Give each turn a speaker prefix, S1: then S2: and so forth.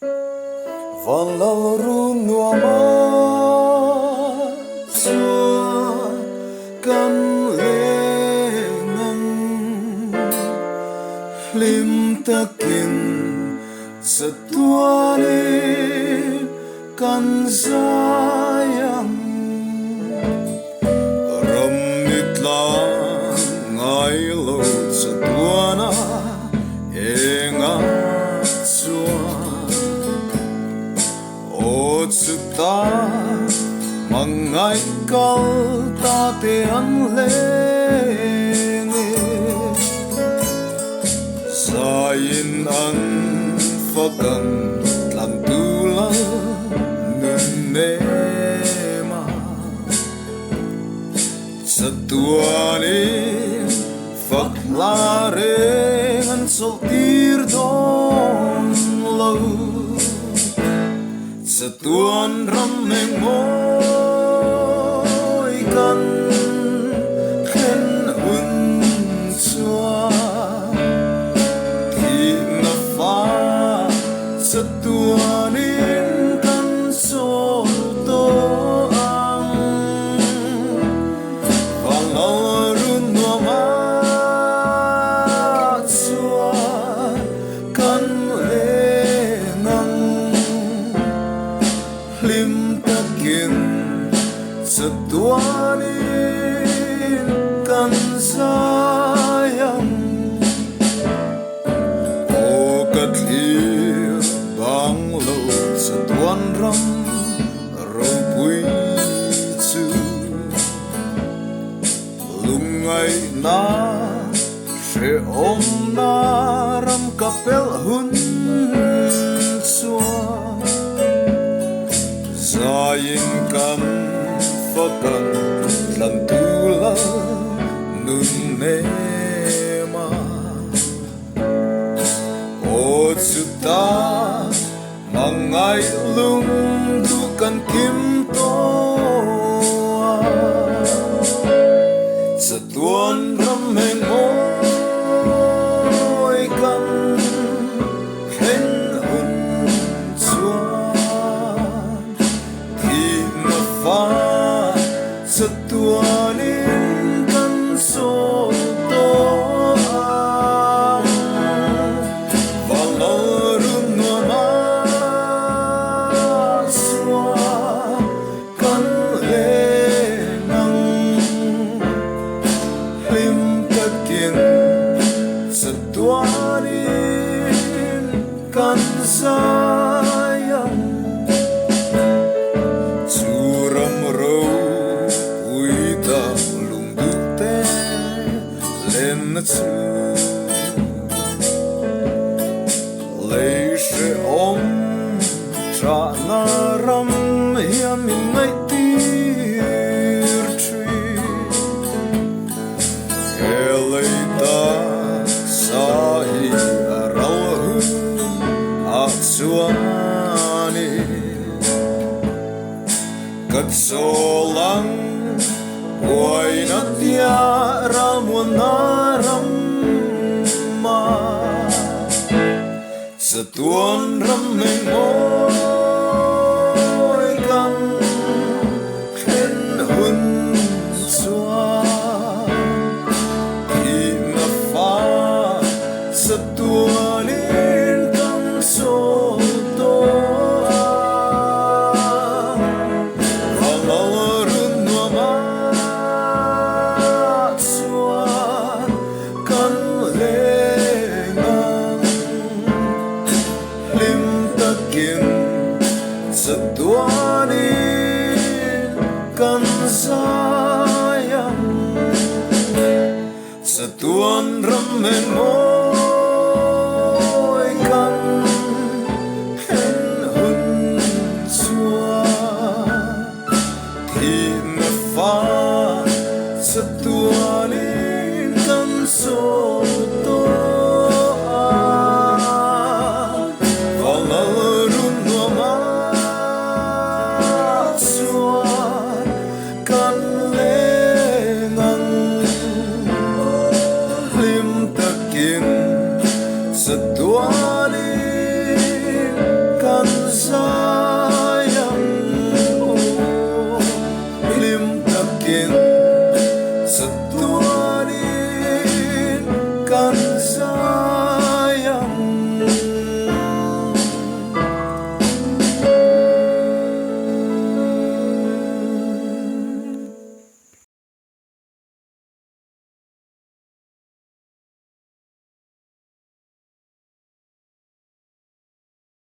S1: Van lau ru nua ma chua kan le ngang lim takin sa tua ni kan sayang ram nit la ngai lo sa tua na enga ta mangai kal ta te an le nge sain an fakan tlan tu la nun ne ma sa tua ni fak la re an sol tir don lo sa tuan ram meng môi kan khen un chua thì na pha sa tuan in kan so to ang và lo run no ma chua kan lim takin sa tuanin kan sayang o katlir bang lo sa tuan ram ro pui chu lungai na she om na ram kapel hun chua sayin kan fakan tlan tu la nun ne ma o chu ta mangai lung tu kan kim to sa tuan ram meng môi kan khen hun chua sa tuanin kan so to ang và lo run no ma xua kan le nang lim takin sa tuanin kan sayang churam ro uita lung du te len na chu lei she om tra na ram hiam in ngai tir tri elei ta sa hi rau hu a suani kat so lang boy na tia ramon na ram ma sa tuan ram meng môi kan khen hun chua thì na pha sa tuanin kan so to sa tuanin kan sayang sa tuan ram meng môi